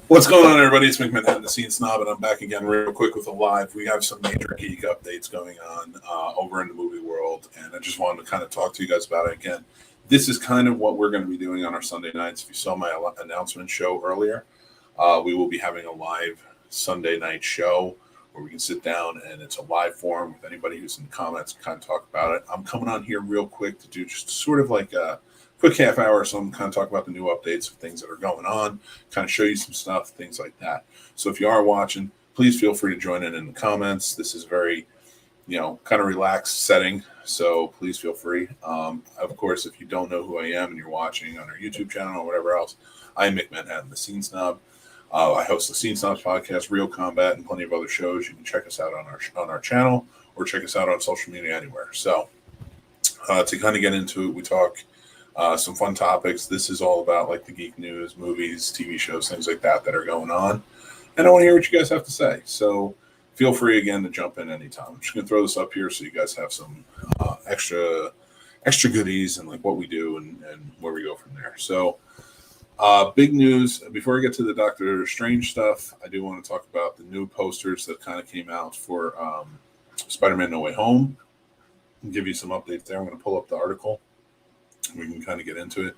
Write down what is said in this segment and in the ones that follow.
What's going on, everybody? It's McMahon, the Scene Snob, and I'm back again real quick with a live. We have some major geek updates going on over in the movie world, and I just wanted to kind of talk to you guys about it again. This is kind of what we're going to be doing on our Sunday nights. If you saw my announcement show earlier, we will be having a live Sunday night show where we can sit down and it's a live forum with anybody who's in the comments and kind of talk about it. I'm coming on here real quick to do just sort of like a quick half hour or something, kind of talk about the new updates of things that are going on, kind of show you some stuff, things like that. So if you are watching, please feel free to join in the comments. This is very, kind of relaxed setting. So please feel free. Of course, if you don't know who I am and you're watching on our YouTube channel or whatever else, I am Mick Manhattan, the Scene Snob. I host the Scene Snobs podcast, Real Combat, and plenty of other shows. You can check us out on our channel or check us out on social media anywhere. So to kind of get into it, we talk some fun topics. This is all about like the geek news, movies, TV shows, things like that are going on. And I want to hear what you guys have to say. So feel free again to jump in anytime. I'm just going to throw this up here so you guys have some extra goodies and like what we do and where we go from there. So big news. Before I get to the Doctor Strange stuff, I do want to talk about the new posters that kind of came out for Spider-Man No Way Home. I'll give you some updates there. I'm going to pull up the article. We can kind of get into it.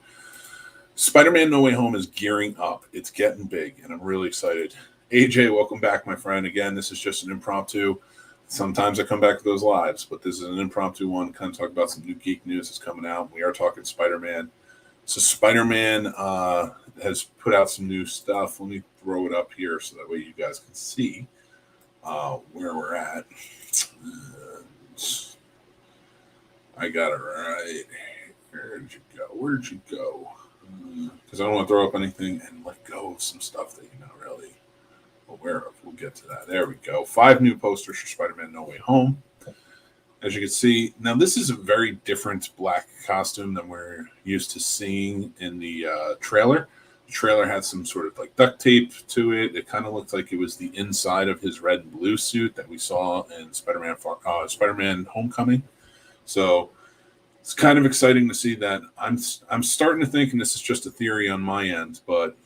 Spider-Man No Way Home is gearing up. It's getting big, and I'm really excited. AJ, welcome back, my friend. Again, this is just an impromptu. Sometimes I come back to those lives, but this is an impromptu one. Kind of talk about some new geek news that's coming out. We are talking Spider-Man. So Spider-Man has put out some new stuff. Let me throw it up here so that way you guys can see where we're at. I got it right. Where'd you go? Because I don't want to throw up anything and let go of some stuff that you're not really aware of. We'll get to that. There we go. 5 new posters for Spider-Man No Way Home. As you can see, now this is a very different black costume than we're used to seeing in the trailer. The trailer had some sort of like duct tape to it. It kind of looked like it was the inside of his red and blue suit that we saw in Spider-Man Homecoming. So it's kind of exciting to see that. I'm starting to think, and this is just a theory on my end, but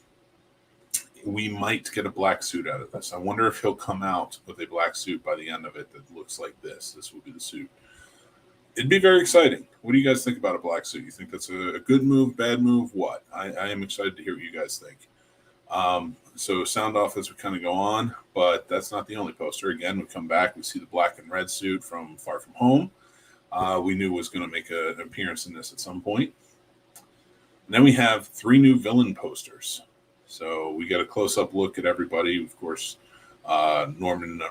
we might get a black suit out of this. I wonder if he'll come out with a black suit by the end of it that looks like this. This will be the suit. It'd be very exciting. What do you guys think about a black suit? You think that's a good move, bad move? What? I am excited to hear what you guys think. So sound off as we kind of go on, but that's not the only poster. Again, we come back, we see the black and red suit from Far From Home. We knew was going to make an appearance in this at some point. And then we have 3 new villain posters. So we get a close-up look at everybody. Of course, Norman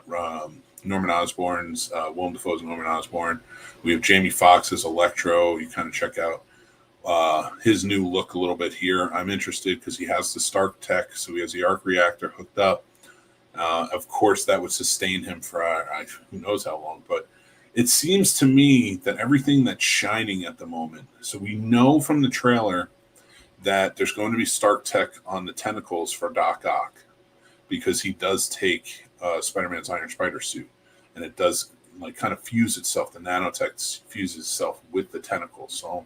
Osborn's, Willem Dafoe's Norman Osborn. We have Jamie Foxx as Electro. You kind of check out his new look a little bit here. I'm interested because he has the Stark tech, so he has the arc reactor hooked up. Of course, that would sustain him for who knows how long, but it seems to me that everything that's shining at the moment, so we know from the trailer that there's going to be Stark tech on the tentacles for Doc Ock because he does take Spider-Man's Iron Spider suit, and it does like kind of fuse itself. The nanotech fuses itself with the tentacles, so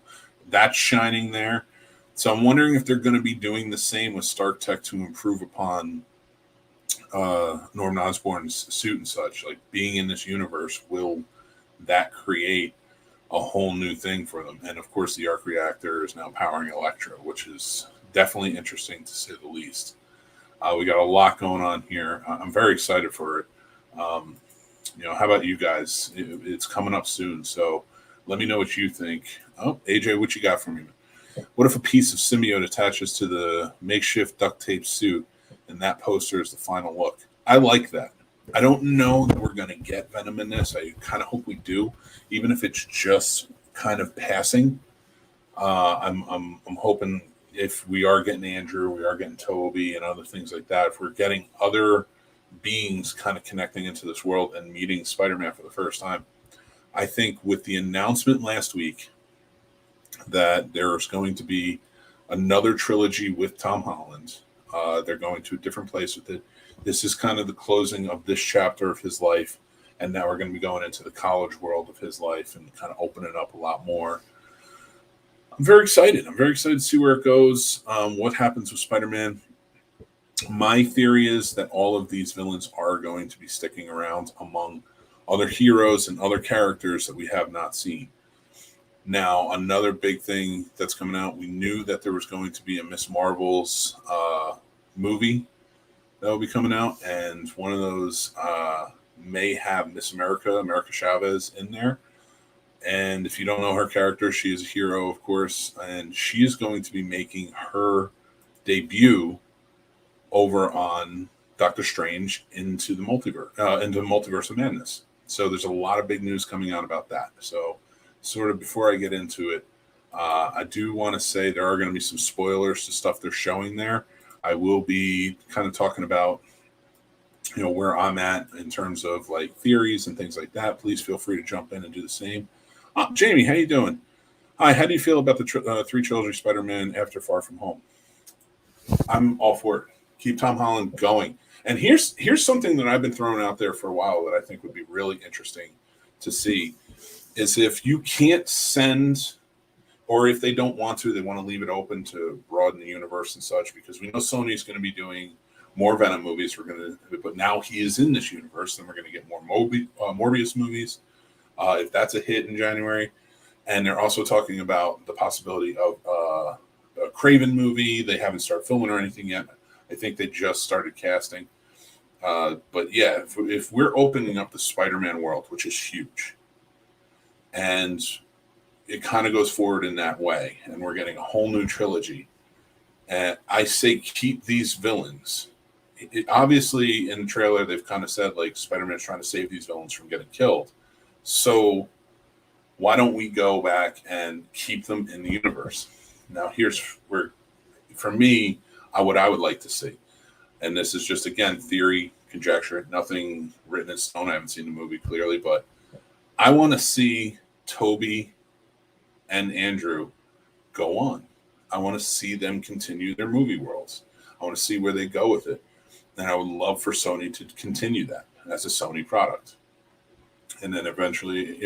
that's shining there. So I'm wondering if they're going to be doing the same with Stark tech to improve upon Norman Osborn's suit and such. Like being in this universe will that create a whole new thing for them. And of course the arc reactor is now powering Electro, which is definitely interesting to say the least. We got a lot going on here. I'm very excited for it. How about you guys? It's coming up soon, so let me know what you think. Oh, AJ, what you got for me? What if a piece of symbiote attaches to the makeshift duct tape suit and that poster is the final look? I like that. I don't know that we're going to get Venom in this. I kind of hope we do, even if it's just kind of passing. I'm hoping if we are getting Andrew, we are getting Toby and other things like that, if we're getting other beings kind of connecting into this world and meeting Spider-Man for the first time. I think with the announcement last week that there's going to be another trilogy with Tom Holland, they're going to a different place with it. This is kind of the closing of this chapter of his life, and now we're going to be going into the college world of his life and kind of opening up a lot more. I'm very excited. I'm very excited to see where it goes, what happens with Spider-Man. My theory is that all of these villains are going to be sticking around among other heroes and other characters that we have not seen. Now, another big thing that's coming out, we knew that there was going to be a Miss Marvel's movie that will be coming out, and one of those may have Miss America, America Chavez, in there. And if you don't know her character, she is a hero, of course, and she is going to be making her debut over on Doctor Strange into the multiverse of madness. So there's a lot of big news coming out about that. So, sort of before I get into it, I do want to say there are going to be some spoilers to stuff they're showing there. I will be kind of talking about, where I'm at in terms of like theories and things like that. Please feel free to jump in and do the same. Jamie, how you doing? Hi, how do you feel about the three trilogy Spider-Man after Far From Home? I'm all for it. Keep Tom Holland going. And here's something that I've been throwing out there for a while that I think would be really interesting to see is if you can't send, or if they don't want to, they want to leave it open to broaden the universe and such, because we know Sony's going to be doing more Venom movies. But now he is in this universe, then we're going to get more Morbius movies. If that's a hit in January. And they're also talking about the possibility of a Craven movie. They haven't started filming or anything yet. I think they just started casting. But yeah, if we're opening up the Spider-Man world, which is huge, and it kind of goes forward in that way, and we're getting a whole new trilogy, and I say keep these villains. Obviously, in the trailer, they've kind of said, like, Spider-Man's trying to save these villains from getting killed. So why don't we go back and keep them in the universe? Now, here's where, for me, what I would like to see. And this is just, again, theory, conjecture, nothing written in stone. I haven't seen the movie clearly, but I want to see Toby and Andrew go on. I want to see them continue their movie worlds. I want to see where they go with it. And I would love for Sony to continue that as a Sony product. And then eventually,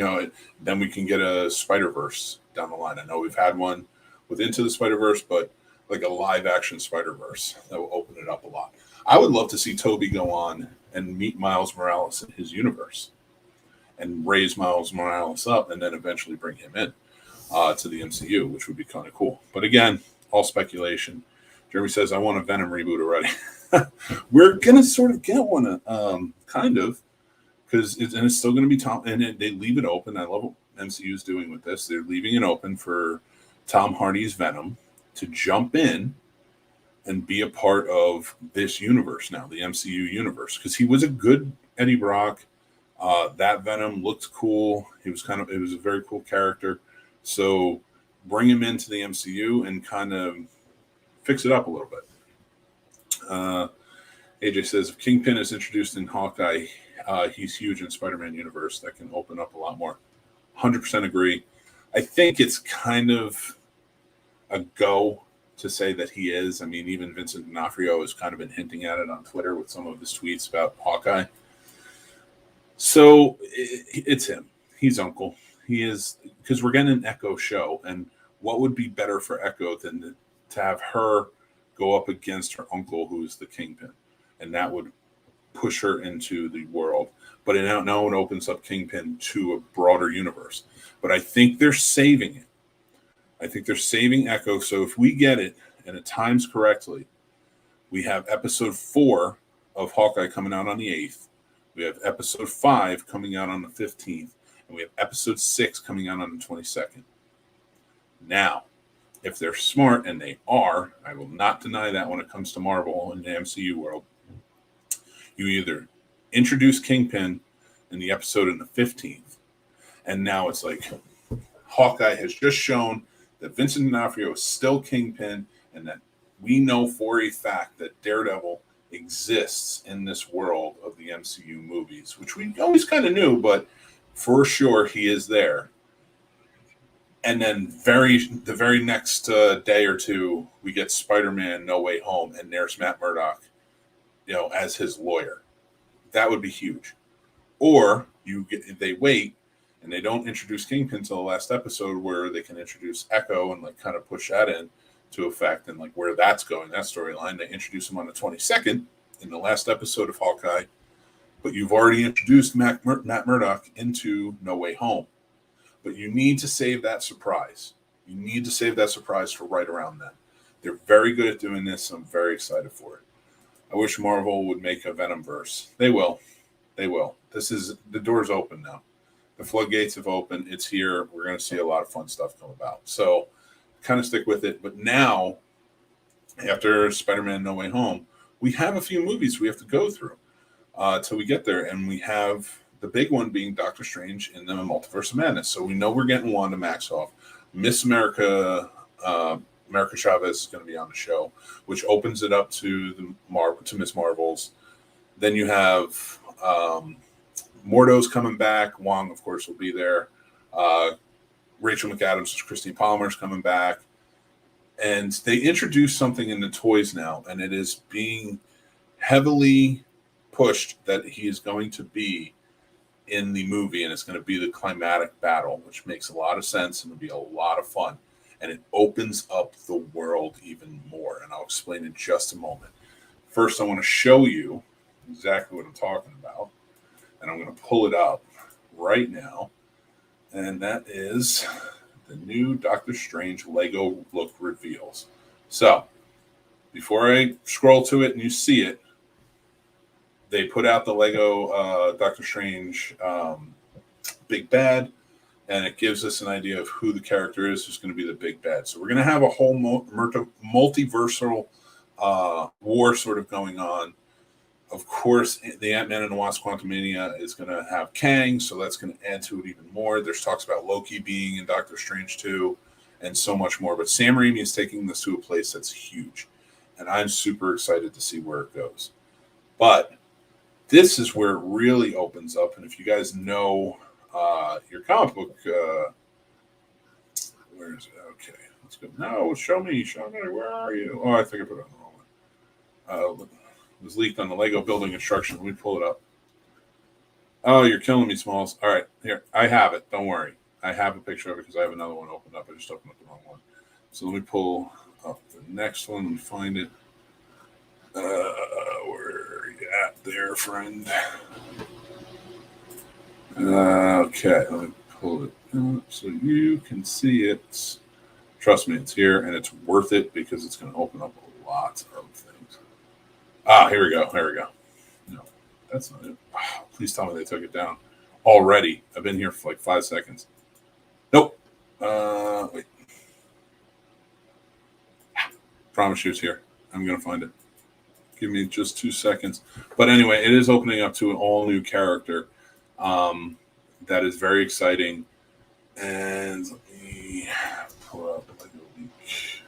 then we can get a Spider-Verse down the line. I know we've had one with Into the Spider-Verse, but like a live-action Spider-Verse that will open it up a lot. I would love to see Toby go on and meet Miles Morales in his universe and raise Miles Morales up and then eventually bring him in to the MCU, which would be kind of cool. But again, all speculation. Jeremy says, I want a Venom reboot already. We're going to sort of get one, kind of. Because it's still going to be Tom, and they leave it open. I love what MCU is doing with this. They're leaving it open for Tom Hardy's Venom to jump in and be a part of this universe now, the MCU universe. Because he was a good Eddie Brock. That Venom looked cool. It was a very cool character. So bring him into the MCU and kind of fix it up a little bit. AJ says, if Kingpin is introduced in Hawkeye, he's huge in Spider-Man universe. That can open up a lot more. 100% agree. I think it's kind of a go to say that he is. I mean, even Vincent D'Onofrio has kind of been hinting at it on Twitter with some of his tweets about Hawkeye. So it's him. He's Uncle. He is, because we're getting an Echo show, and what would be better for Echo than to have her go up against her uncle, who's the Kingpin, and that would push her into the world. But now it opens up Kingpin to a broader universe. But I think they're saving it. I think they're saving Echo. So if we get it and it times correctly, we have episode 4 of Hawkeye coming out on the 8th. We have episode 5 coming out on the 15th. And we have episode 6 coming out on the 22nd. Now, if they're smart, and they are, I will not deny that when it comes to Marvel and the MCU world, you either introduce Kingpin in the episode in the 15th, and now it's like Hawkeye has just shown that Vincent D'Onofrio is still Kingpin, and that we know for a fact that Daredevil exists in this world of the MCU movies, which we always kind of knew, but for sure he is there. And then the very next day or two, we get Spider-Man No Way Home, and there's Matt Murdock, as his lawyer. That would be huge. Or they wait and they don't introduce Kingpin till the last episode, where they can introduce Echo and like kind of push that in to effect and like where that's going, that storyline. They introduce him on the 22nd in the last episode of Hawkeye, but you've already introduced Matt Murdock into No Way Home. But you need to save that surprise. You need to save that surprise for right around then. They're very good at doing this. I'm very excited for it. I wish Marvel would make a Venom verse. They will. They will. The door's open now. The floodgates have opened. It's here. We're going to see a lot of fun stuff come about. So kind of stick with it. But now, after Spider-Man No Way Home, we have a few movies we have to go through till we get there. And we have the big one being Doctor Strange in the Multiverse of Madness. So we know we're getting Wanda Maximoff. Miss America, America Chavez is going to be on the show, which opens it up to Miss Marvel's. Then you have Mordo's coming back. Wong, of course, will be there. Rachel McAdams' Christine Palmer's coming back. And they introduced something in the toys now, and it is being heavily pushed that he is going to be in the movie, and it's going to be the climatic battle, which makes a lot of sense and will be a lot of fun. And it opens up the world even more, and I'll explain in just a moment. First, I want to show you exactly what I'm talking about, and I'm going to pull it up right now, and that is the new Doctor Strange Lego look reveals. So, before I scroll to it and you see it, they put out the Lego Doctor Strange Big Bad, and it gives us an idea of who the character is who's going to be the big bad. So we're going to have a whole multiversal war sort of going on. Of course, the Ant-Man and the Wasp Quantumania is going to have Kang, so that's going to add to it even more. There's talks about Loki being in Doctor Strange 2 and so much more. But Sam Raimi is taking this to a place that's huge, and I'm super excited to see where it goes. But this is where it really opens up, and if you guys know your comic book, where is it? Okay, let's go. No, show me, where are you? Oh, I think I put it on the wrong one. It was leaked on the Lego building instruction. Let me pull it up. Oh, you're killing me, Smalls. All right, here. I have it. Don't worry. I have a picture of it because I have another one opened up. I just opened up the wrong one. So let me pull up the next one and find it. Where are you at there, friend? Okay, let me pull it up so you can see it. Trust me, it's here, and it's worth it because it's going to open up a lot of things. Here we go. No, that's not it. Please tell me they took it down already. I've been here for like 5 seconds. Nope. Wait. Promise you it's here. I'm going to find it. Give me just 2 seconds. But anyway, it is opening up to an all-new character. That is very exciting. And let me pull up Lego Leak.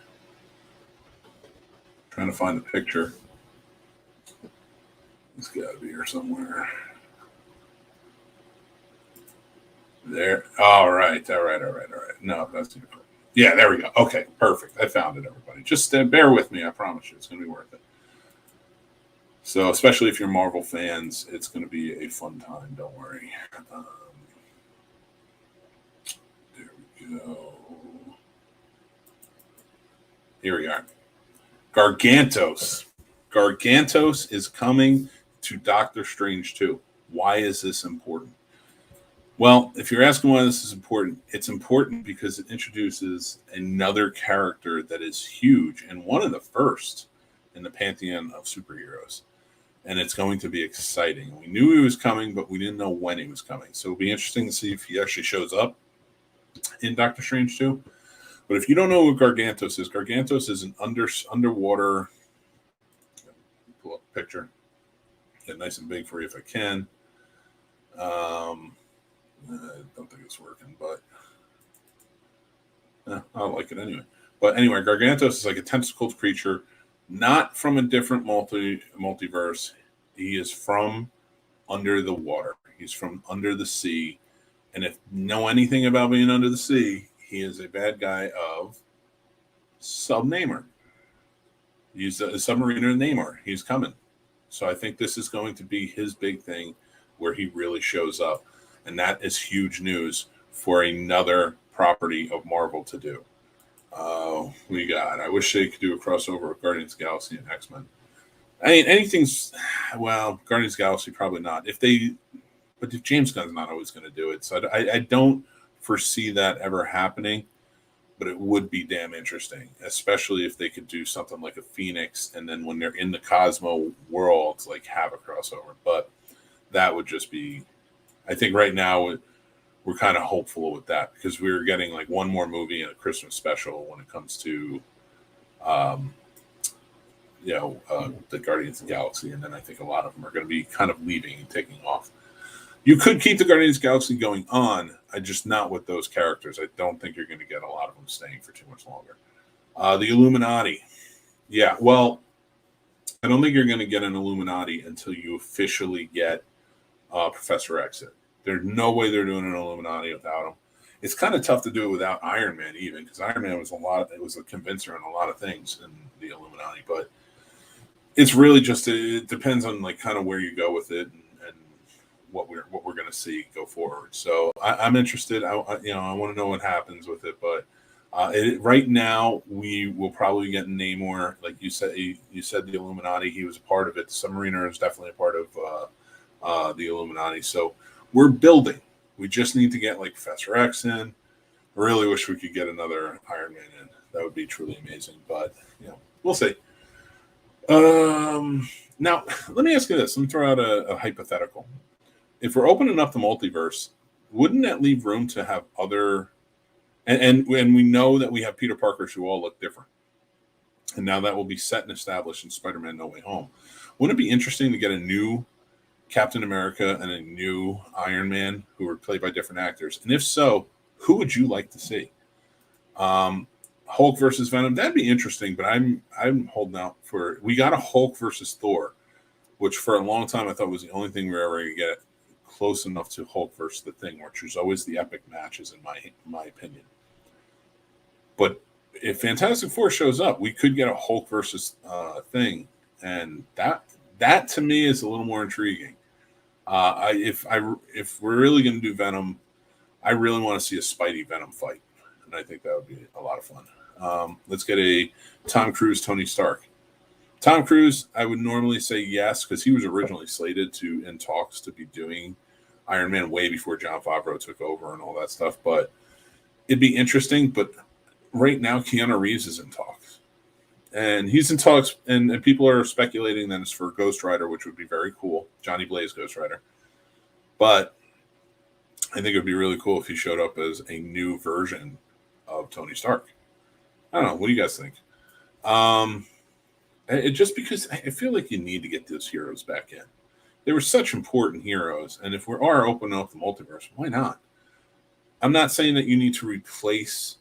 Trying to find the picture. It's got to be here somewhere. There. All right. No, that's it. Yeah, there we go. Okay, perfect. I found it, everybody. Just bear with me. I promise you, it's going to be worth it. So, especially if you're Marvel fans, it's going to be a fun time. Don't worry. There we go. Here we are. Gargantos. Gargantos is coming to Doctor Strange 2. Why is this important? Well, if you're asking why this is important, it's important because it introduces another character that is huge and one of the first in the pantheon of superheroes. And it's going to be exciting. We knew he was coming, but we didn't know when he was coming. So it'll be interesting to see if he actually shows up in Doctor Strange 2. But if you don't know what Gargantos is an underwater. Pull up a picture. Get it nice and big for you if I can. I don't think it's working, but I like it anyway. But anyway, Gargantos is like a tentacled creature, not from a different multiverse. He is from under the water. He's from under the sea. And if you know anything about being under the sea, he is a bad guy of Namor. He's a submariner Namor. He's coming. So I think this is going to be his big thing where he really shows up. And that is huge news for another property of Marvel to do. We got. I wish they could do a crossover with Guardians of the Galaxy and X-Men. I mean, anything's well, Guardians of the Galaxy probably not. But if James Gunn's not always going to do it, so I don't foresee that ever happening. But it would be damn interesting, especially if they could do something like a Phoenix, and then when they're in the Cosmo world, like have a crossover. But that would just be. I think right now we're kind of hopeful with that because we're getting like one more movie and a Christmas special when it comes to, the Guardians of the Galaxy, and then I think a lot of them are going to be kind of leaving and taking off. You could keep the Guardians of the Galaxy going on, just not with those characters. I don't think you're going to get a lot of them staying for too much longer. The Illuminati. Yeah, well, I don't think you're going to get an Illuminati until you officially get Professor X. There's no way they're doing an Illuminati without him. It's kind of tough to do it without Iron Man, even because Iron Man was a convincer in a lot of things in the Illuminati. But it's really just it depends on like kind of where you go with it and what we're going to see go forward. So I'm interested. I want to know what happens with it. But right now we will probably get Namor, like you said. You said the Illuminati. He was a part of it. The Submariner is definitely a part of the Illuminati. So we're building. We just need to get like Professor X in. I really wish we could get another Iron Man in. That would be truly amazing. But we'll see. Now let me ask you this. Let me throw out a hypothetical. If we're opening up the multiverse, wouldn't that leave room to have other? And we know that we have Peter Parkers who all look different, and now that will be set and established in Spider-Man: No Way Home. Wouldn't it be interesting to get a new Captain America and a new Iron Man who were played by different actors? And if so, who would you like to see? Hulk versus Venom, that'd be interesting, but I'm holding out for. We got a Hulk versus Thor, which for a long time I thought was the only thing we were ever going to get close enough to Hulk versus the Thing, which was always the epic matches in my opinion. But if Fantastic Four shows up, we could get a Hulk versus Thing, and that to me is a little more intriguing. If we're really going to do Venom, I really want to see a Spidey Venom fight, and I think that would be a lot of fun. Let's get a Tom Cruise Tony Stark. Tom Cruise, I would normally say yes because he was originally slated in talks to be doing Iron Man way before Jon Favreau took over and all that stuff. But it'd be interesting. But right now, Keanu Reeves is in talks. And he's in talks, and people are speculating that it's for Ghost Rider, which would be very cool. Johnny Blaze Ghost Rider. But I think it would be really cool if he showed up as a new version of Tony Stark. I don't know. What do you guys think? Just because I feel like you need to get those heroes back in. They were such important heroes, and if we are opening up the multiverse, why not? I'm not saying that you need to replace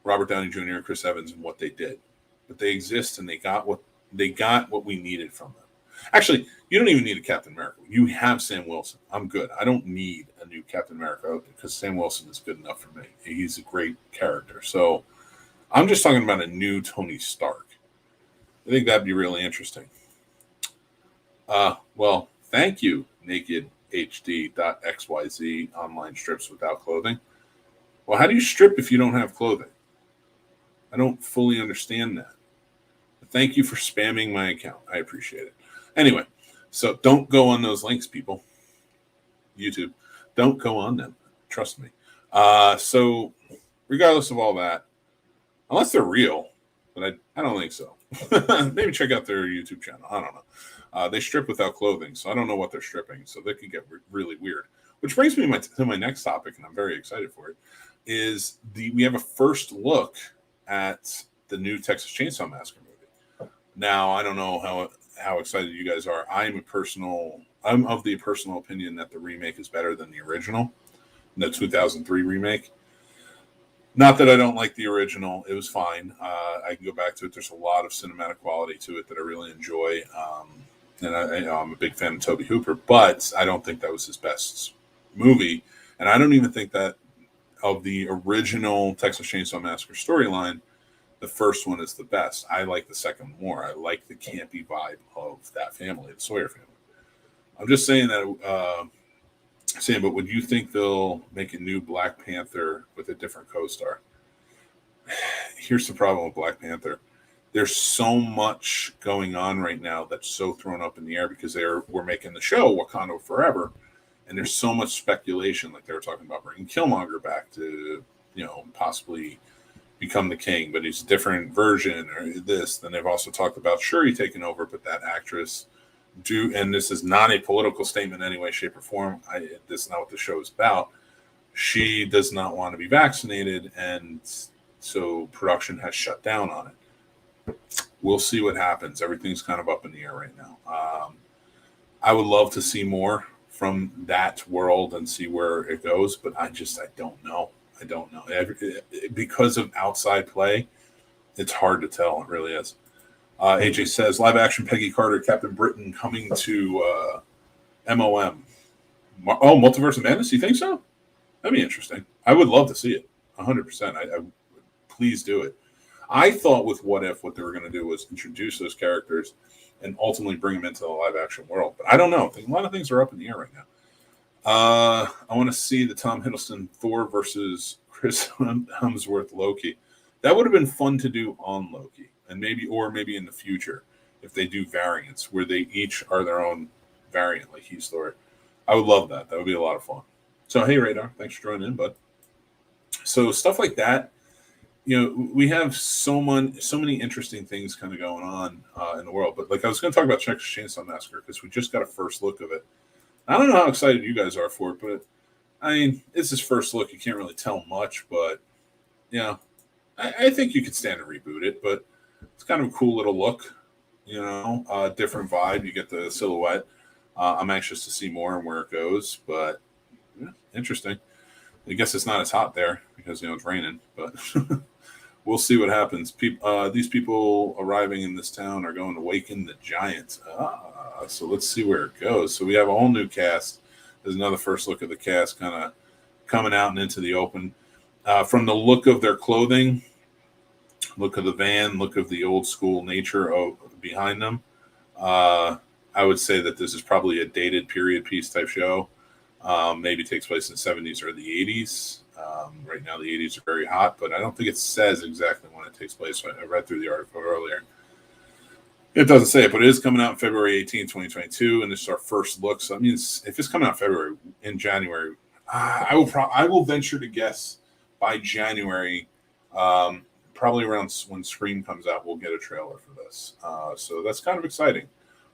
Robert Downey Jr. and Chris Evans and what they did, but they exist and they got what we needed from them. Actually, you don't even need a Captain America. You have Sam Wilson. I'm good. I don't need a new Captain America because Sam Wilson is good enough for me. He's a great character. So I'm just talking about a new Tony Stark. I think that'd be really interesting. Well, thank you, NakedHD.xyz online strips without clothing. Well, how do you strip if you don't have clothing? I don't fully understand that. But thank you for spamming my account. I appreciate it. Anyway, so don't go on those links, people. YouTube, don't go on them. Trust me. So regardless of all that, unless they're real, but I don't think so. Maybe check out their YouTube channel. I don't know. They strip without clothing, so I don't know what they're stripping. So they could get really weird. Which brings me to my next topic, and I'm very excited for it. We have a first look at the new Texas Chainsaw Massacre movie. Now I don't know how excited you guys are. I'm of the personal opinion that the remake is better than the original, the 2003 remake. Not that I don't like the original. It was fine. I can go back to it. There's a lot of cinematic quality to it that I really enjoy. And I'm a big fan of Tobe Hooper, but I don't think that was his best movie. And I don't even think that of the original Texas Chainsaw Massacre storyline, the first one is the best. I like the second more. I like the campy vibe of that family, the Sawyer family. I'm just saying that... but would you think they'll make a new Black Panther with a different co-star? here's the problem with Black Panther. There's so much going on right now that's so thrown up in the air because we're making the show Wakanda Forever, and there's so much speculation. Like they were talking about bringing Killmonger back to, possibly become the king, but he's a different version or this. Then they've also talked about Shuri taking over, but that actress and this is not a political statement in any way, shape, or form. This is not what the show is about. She does not want to be vaccinated, and so production has shut down on it. We'll see what happens. Everything's kind of up in the air right now. I would love to see more from that world and see where it goes, but I don't know. I don't know. Because of outside play, it's hard to tell. It really is. AJ says, live action Peggy Carter, Captain Britain coming to MOM. Multiverse of Madness? You think so? That'd be interesting. I would love to see it. 100%. I please do it. I thought with What If, what they were going to do was introduce those characters and ultimately bring them into the live action world. But I don't know. A lot of things are up in the air right now. I want to see the Tom Hiddleston Thor versus Chris Hemsworth Loki. That would have been fun to do on Loki, and maybe in the future if they do variants where they each are their own variant, like he's Thor. I would love that. That would be a lot of fun. So hey, Radar, thanks for joining in, bud. So stuff like that. We have so many interesting things kind of going on in the world. But like I was going to talk about Texas Chainsaw Massacre because we just got a first look of it. I don't know how excited you guys are for it, but I mean, it's his first look. You can't really tell much, but I think you could stand to reboot it. But it's kind of a cool little look, different vibe. You get the silhouette. I'm anxious to see more and where it goes, but interesting. I guess it's not as hot there because it's raining, but we'll see what happens. These people arriving in this town are going to waken the giants. So let's see where it goes. So we have a whole new cast. There's another first look of the cast kind of coming out and into the open. From the look of their clothing, look of the van, look of the old school nature of behind them, I would say that this is probably a dated period piece type show. Maybe takes place in the 70s or the 80s. Right now, the 80s are very hot, but I don't think it says exactly when it takes place. I read through the article earlier. It doesn't say it, but it is coming out February 18, 2022, and this is our first look. So, I mean, if it's coming out in January, I will venture to guess by January, probably around when Scream comes out, we'll get a trailer for this. So that's kind of exciting.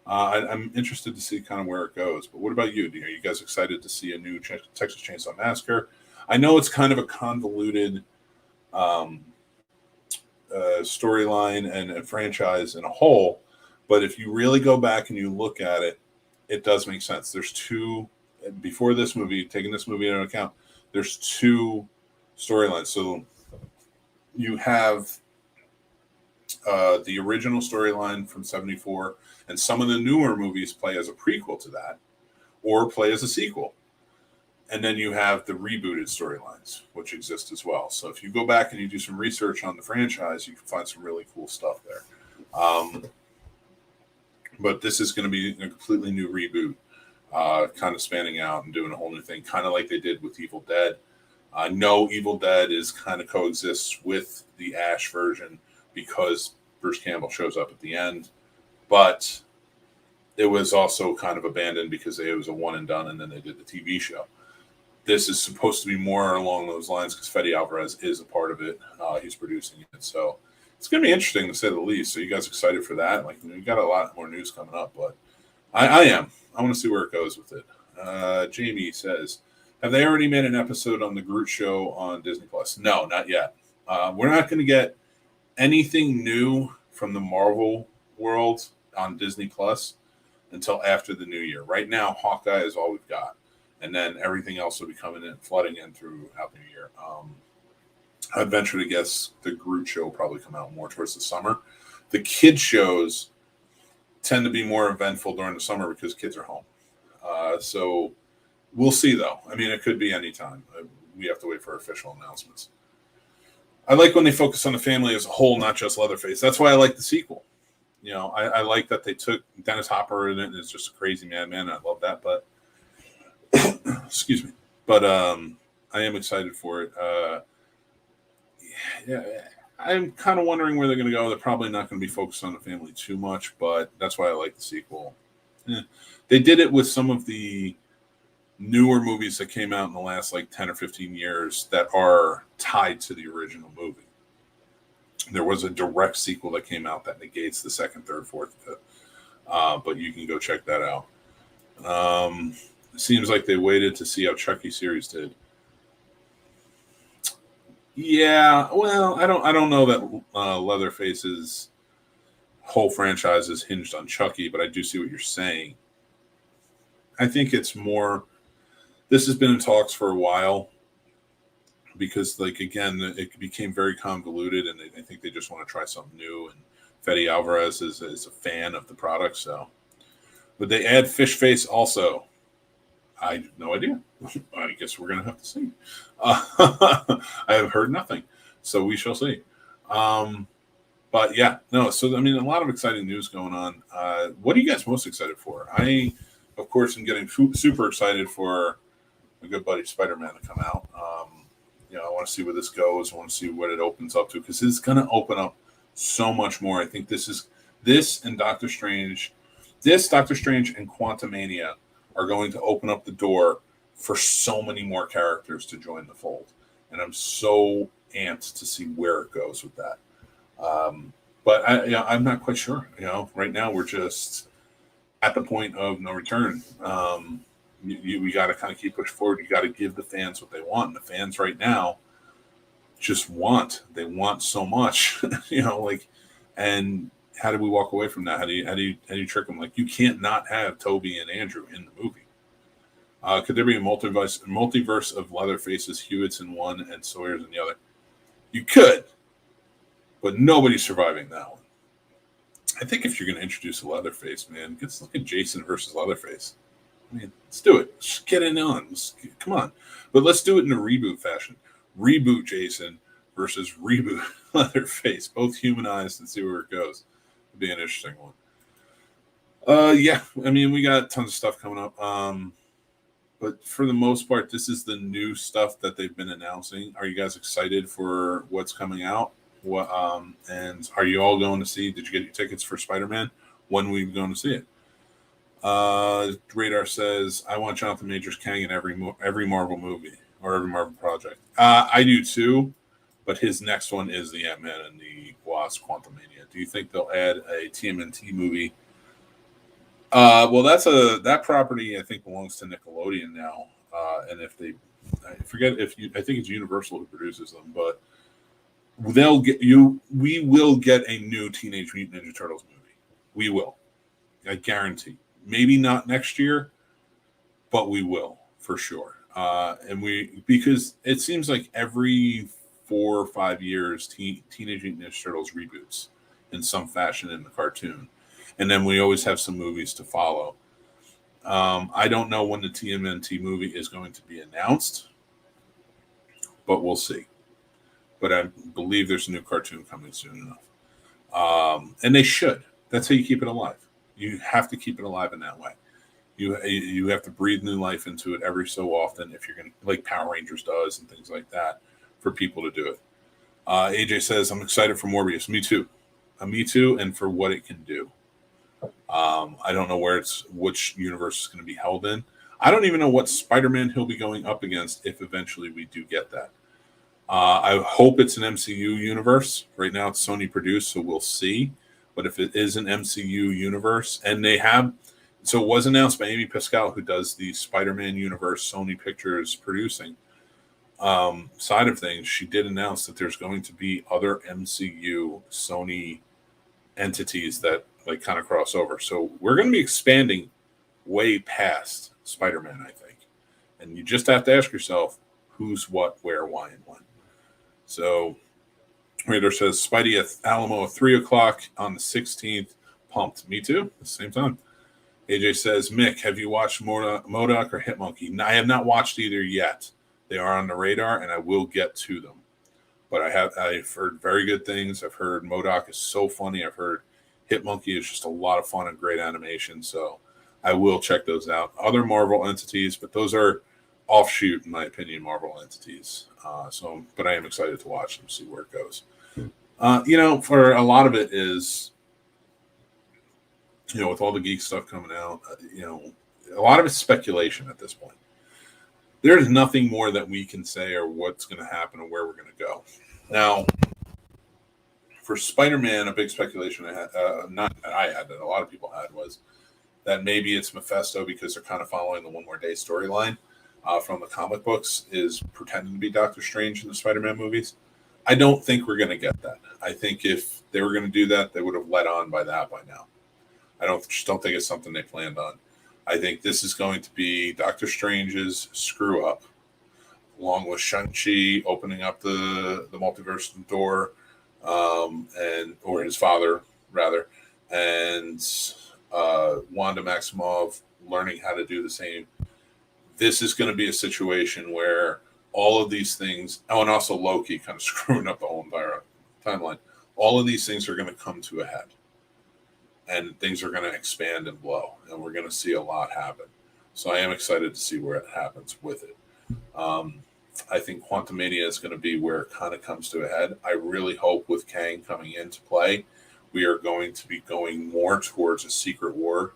I'm interested to see kind of where it goes. But what about you? Are you guys excited to see a new Texas Chainsaw Massacre? I know it's kind of a convoluted storyline and a franchise in a whole, but if you really go back and you look at it, it does make sense. There's two, before this movie, taking this movie into account, there's two storylines. So you have the original storyline from 74, and some of the newer movies play as a prequel to that or play as a sequel. And then you have the rebooted storylines, which exist as well. So if you go back and you do some research on the franchise, you can find some really cool stuff there. But this is going to be a completely new reboot, kind of spanning out and doing a whole new thing, kind of like they did with Evil Dead. No, Evil Dead is kind of coexists with the Ash version because Bruce Campbell shows up at the end. But it was also kind of abandoned because it was a one and done, and then they did the TV show. This is supposed to be more along those lines because Fede Alvarez is a part of it. He's producing it. So it's going to be interesting to say the least. So you guys excited for that? Like, we got a lot more news coming up, but I am. I want to see where it goes with it. Jamie says, have they already made an episode on the Groot show on Disney Plus? No, not yet. We're not going to get anything new from the Marvel world on Disney Plus until after the new year. Right now, Hawkeye is all we've got. And then everything else will be coming in, flooding in throughout the year. I'd venture to guess the Groot show will probably come out more towards the summer. The kid shows tend to be more eventful during the summer because kids are home. So we'll see, though. I mean, it could be any time. We have to wait for official announcements. I like when they focus on the family as a whole, not just Leatherface. That's why I like the sequel. I like that they took Dennis Hopper in it, and it's just a crazy madman. I love that, but excuse me. But I am excited for it. Yeah, I'm kind of wondering where they're going to go. They're probably not going to be focused on the family too much, but that's why I like the sequel. They did it with some of the newer movies that came out in the last like 10 or 15 years that are tied to the original movie. There was a direct sequel that came out that negates the second, third, fourth, fifth. But you can go check that out. It seems like they waited to see how Chucky series did. Yeah, well, I don't know that Leatherface's whole franchise is hinged on Chucky, but I do see what you're saying. I think it's more. This has been in talks for a while because, like, again, it became very convoluted, and I think they just want to try something new. And Fede Alvarez is a fan of the product, so. Would they add Fish Face also? I have no idea. I guess we're going to have to see. I have heard nothing, so we shall see. But yeah, no. So I mean, a lot of exciting news going on. What are you guys most excited for? I, of course, am getting super excited for my good buddy Spider-Man to come out. I want to see where this goes. I want to see what it opens up to because it's going to open up so much more. I think this and Doctor Strange. This, Doctor Strange, and Quantumania are going to open up the door for so many more characters to join the fold. And I'm so amped to see where it goes with that. But I'm not quite sure. Right now we're just at the point of no return. We got to kind of keep pushing forward. You got to give the fans what they want. And the fans right now just they want so much, and how do we walk away from that? How do you trick them? Like, you can't not have Toby and Andrew in the movie. Could there be a multiverse of Leatherface's, Hewitts in one and Sawyer's in the other? You could, but nobody's surviving that one. I think if you're going to introduce a Leatherface, man, let's look at Jason versus Leatherface. I mean, let's do it. Just get it on. Come on. But let's do it in a reboot fashion. Reboot Jason versus reboot Leatherface, both humanized, and see where it goes. It'd be an interesting one. Yeah, I mean, we got tons of stuff coming up. But for the most part, this is the new stuff that they've been announcing. Are you guys excited for what's coming out? And are you all going to see? Did you get your tickets for Spider-Man? When are we going to see it? Radar says, I want Jonathan Majors Kang in every Marvel movie or every Marvel project. I do too, but his next one is the Ant-Man and the Wasp Quantumania. Do you think they'll add a TMNT movie? Well, that property I think belongs to Nickelodeon now, and I think it's Universal who produces them, but we will get a new Teenage Mutant Ninja Turtles movie. We will, I guarantee. Maybe not next year, but we will for sure. Because it seems like every 4 or 5 years, Teenage Mutant Ninja Turtles reboots in some fashion in the cartoon. And then we always have some movies to follow. I don't know when the TMNT movie is going to be announced, but we'll see. But I believe there's a new cartoon coming soon enough. And they should. That's how you keep it alive. You have to keep it alive in that way. You have to breathe new life into it every so often if you're going to, like Power Rangers does and things like that, for people to do it. AJ says, I'm excited for Morbius. Me too. Me too, and for what it can do. I don't know which universe is going to be held in. I don't even know what Spider-Man he'll be going up against if eventually we do get that. I hope it's an MCU universe. Right now it's Sony produced, so we'll see. But if it is an MCU universe, and so it was announced by Amy Pascal, who does the Spider-Man universe, Sony Pictures producing side of things. She did announce that there's going to be other MCU Sony entities that like kind of cross over. So we're going to be expanding way past Spider-Man, I think. And you just have to ask yourself who's what, where, why, and when. So Raider says, Spidey at Alamo at 3 o'clock on the 16th. Pumped. Me too. At the same time. AJ says, Mick, have you watched MODOK or Hitmonkey? No, I have not watched either yet. They are on the radar, and I will get to them. But I've heard very good things. I've heard MODOK is so funny. I've heard Hitmonkey is just a lot of fun and great animation. So I will check those out. Other Marvel entities, but those are offshoot, in my opinion, Marvel entities. But I am excited to watch them, see where it goes. For a lot of it is, with all the geek stuff coming out, a lot of it's speculation at this point. There's nothing more that we can say or what's going to happen or where we're going to go. Now, for Spider-Man, a big speculation I had, not that I had, that a lot of people had, was that maybe it's Mephisto because they're kind of following the One More Day storyline from the comic books, is pretending to be Doctor Strange in the Spider-Man movies. I don't think we're going to get that. I think if they were going to do that, they would have let on by that by now. I don't think it's something they planned on. I think this is going to be Doctor Strange's screw up, along with Shang-Chi opening up the multiverse door, or his father rather, and Wanda Maximoff learning how to do the same. This is going to be a situation where all of these things, and also Loki kind of screwing up the whole entire timeline. All of these things are going to come to a head. And things are going to expand and blow, and we're going to see a lot happen. So I am excited to see where it happens with it. I think Quantumania is going to be where it kind of comes to a head. I really hope with Kang coming into play, we are going to be going more towards a Secret Wars,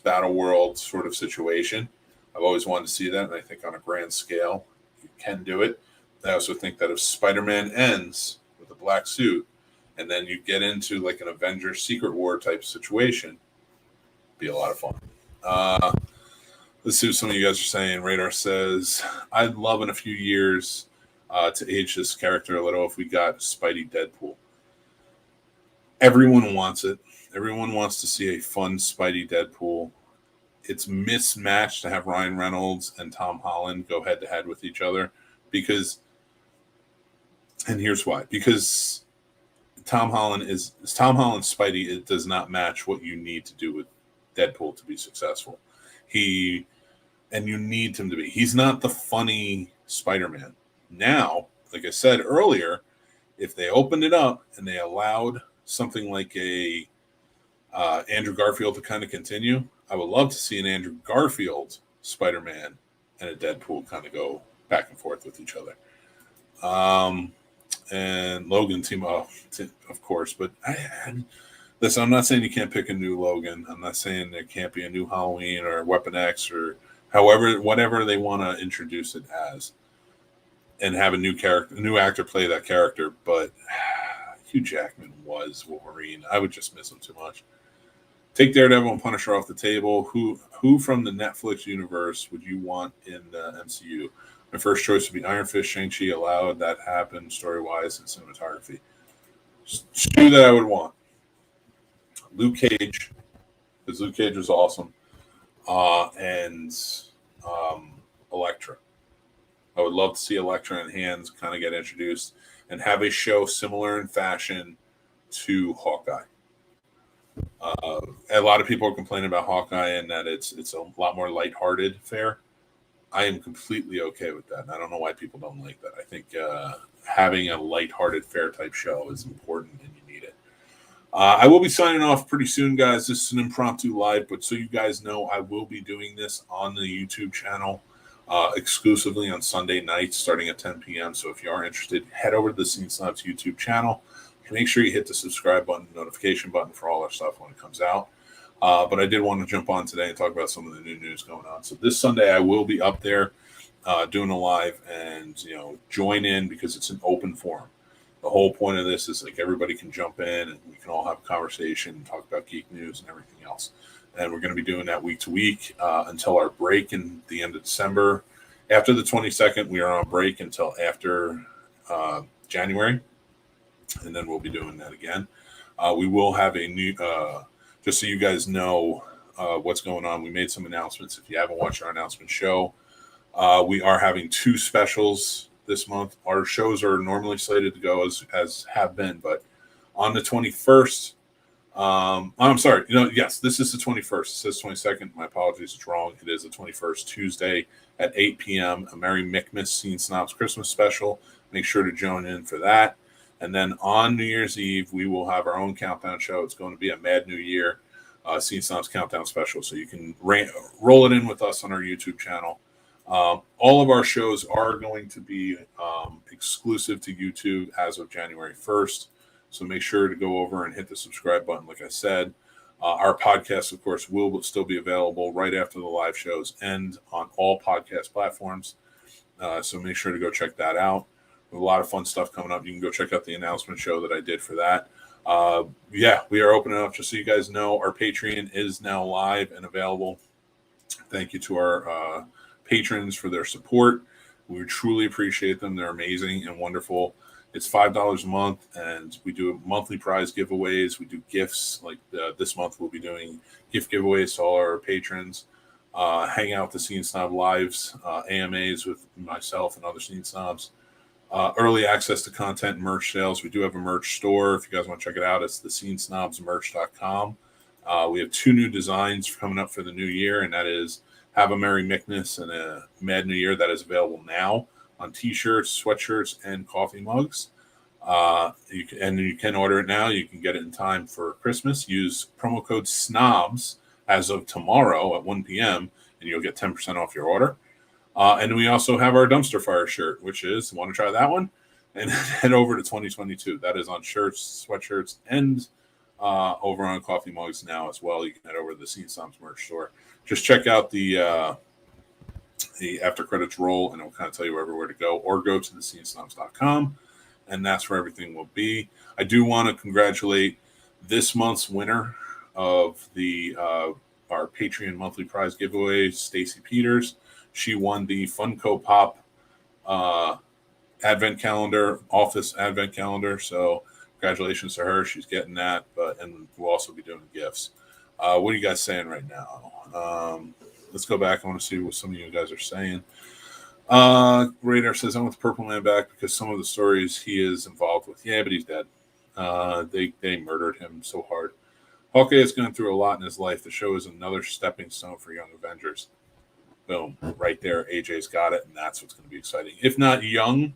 Battle World sort of situation. I've always wanted to see that, and I think on a grand scale, you can do it. I also think that if Spider-Man ends with a black suit, and then you get into like an Avengers Secret War type situation, be a lot of fun. Let's see what some of you guys are saying. Radar says, I'd love in a few years to age this character a little if we got Spidey Deadpool. Everyone wants it. Everyone wants to see a fun Spidey Deadpool. It's mismatched to have Ryan Reynolds and Tom Holland go head to head with each other and here's why. Because Tom Holland Spidey, it does not match what you need to do with Deadpool to be successful. You need him to be. He's not the funny Spider-Man. Now, like I said earlier, if they opened it up and they allowed something like a Andrew Garfield to kind of continue, I would love to see an Andrew Garfield Spider-Man and a Deadpool kind of go back and forth with each other. And Logan team up, of course. But listen, I'm not saying you can't pick a new Logan. I'm not saying there can't be a new Halloween or Weapon X or whatever they want to introduce it as, and have a new actor play that character. But Hugh Jackman was Wolverine. I would just miss him too much. Take Daredevil and Punisher off the table. Who from the Netflix universe would you want in the MCU? My first choice would be Iron Fist, Shang-Chi, allowed that happen story-wise and cinematography. Two that I would want. Luke Cage, because Luke Cage was awesome. And Elektra. I would love to see Elektra and Hands kind of get introduced and have a show similar in fashion to Hawkeye. A lot of people are complaining about Hawkeye and that it's a lot more lighthearted fare. I am completely okay with that. And I don't know why people don't like that. I think having a lighthearted fair type show is important and you need it. I will be signing off pretty soon, guys. This is an impromptu live, but so you guys know, I will be doing this on the YouTube channel exclusively on Sunday nights starting at 10 p.m. So if you are interested, head over to the Snobs YouTube channel. Make sure you hit the subscribe button, notification button for all our stuff when it comes out. But I did want to jump on today and talk about some of the new news going on. So this Sunday I will be up there doing a live, and join in because it's an open forum. The whole point of this is like everybody can jump in and we can all have a conversation and talk about geek news and everything else. And we're going to be doing that week to week until our break in the end of December. After the 22nd, we are on break until after January, and then we'll be doing that again. We will have a new. Just so you guys know what's going on, we made some announcements. If you haven't watched our announcement show, we are having 2 specials this month. Our shows are normally slated to go as have been, but on the 21st, I'm sorry, yes, this is the 21st. It says 22nd. My apologies, it's wrong. It is the 21st, Tuesday at 8 p.m. A Merry Mickmas Scene Snobs Christmas special. Make sure to join in for that. And then on New Year's Eve, we will have our own countdown show. It's going to be a Mad New Year Scene Snobs countdown special. So you can roll it in with us on our YouTube channel. All of our shows are going to be exclusive to YouTube as of January 1st. So make sure to go over and hit the subscribe button, like I said. Our podcast, of course, will still be available right after the live shows and on all podcast platforms. So make sure to go check that out. We have a lot of fun stuff coming up. You can go check out the announcement show that I did for that. We are opening up, just so you guys know, our Patreon is now live and available. Thank you to our patrons for their support. We truly appreciate them. They're amazing and wonderful. It's $5 a month, and we do monthly prize giveaways. We do gifts. Like this month, we'll be doing gift giveaways to all our patrons. Hang out the Scene Snob Lives, AMAs with myself and other Scene Snobs. Early access to content and merch sales. We do have a merch store. If you guys want to check it out, it's the scenesnobsmerch.com. We have 2 new designs coming up for the new year, and that is Have a Merry Mickness and a Mad New Year. That is available now on t-shirts, sweatshirts, and coffee mugs. You can order it now. You can get it in time for Christmas. Use promo code SNOBS as of tomorrow at 1 p.m., and you'll get 10% off your order. And we also have our Dumpster Fire shirt, which is, want to try that one? And head over to 2022. That is on shirts, sweatshirts, and over on coffee mugs now as well. You can head over to the Scene Snobs merch store. Just check out the after credits roll, and it'll kind of tell you everywhere to go, or go to the scenesnobs.com, and that's where everything will be. I do want to congratulate this month's winner of the our Patreon monthly prize giveaway, Stacy Peters. She won the Funko Pop advent calendar, office advent calendar. So congratulations to her. She's getting that, and we'll also be doing gifts. What are you guys saying right now? Let's go back. I want to see what some of you guys are saying. Radar says, I want the Purple Man back because some of the stories he is involved with. Yeah, but he's dead. They murdered him so hard. Hawkeye has gone through a lot in his life. The show is another stepping stone for Young Avengers. Boom. Right there. AJ's got it, and that's what's going to be exciting. If not Young,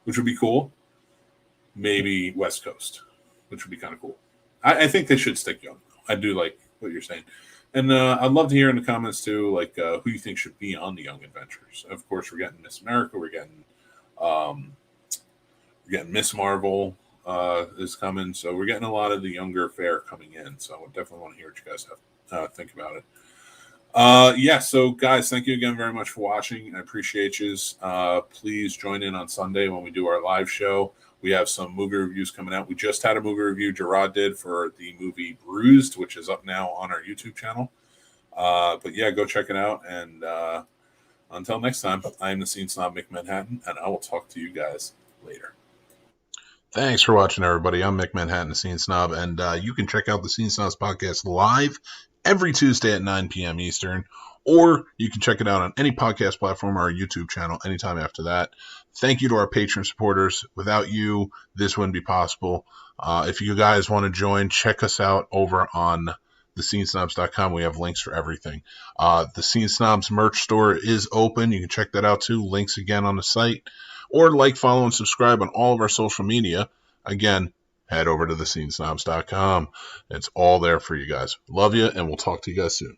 which would be cool, maybe West Coast, which would be kind of cool. I think they should stick Young. I do like what you're saying. And I'd love to hear in the comments, too, like who you think should be on the Young Adventures. Of course, we're getting Miss America. We're getting Miss Marvel is coming. So we're getting a lot of the younger fare coming in. So I definitely want to hear what you guys have think about it. So, guys, thank you again very much for watching. I appreciate you. Please join in on Sunday when we do our live show. We have some movie reviews coming out. We just had a movie review Gerard did for the movie Bruised, which is up now on our YouTube channel. But yeah, go check it out. And until next time, I am the Scene Snob Mick Manhattan, and I will talk to you guys later. Thanks for watching, everybody. I'm Mick Manhattan, the Scene Snob, and you can check out the Scene Snobs podcast live every Tuesday at 9 p.m. Eastern, or you can check it out on any podcast platform or our YouTube channel anytime after that. Thank you to our Patreon supporters. Without you, this wouldn't be possible. If you guys want to join, check us out over on thescenesnobs.com. We have links for everything. The Scene Snobs merch store is open. You can check that out too. Links again on the site. Or like, follow, and subscribe on all of our social media. Again, head over to thescenesnobs.com. It's all there for you guys. Love you, and we'll talk to you guys soon.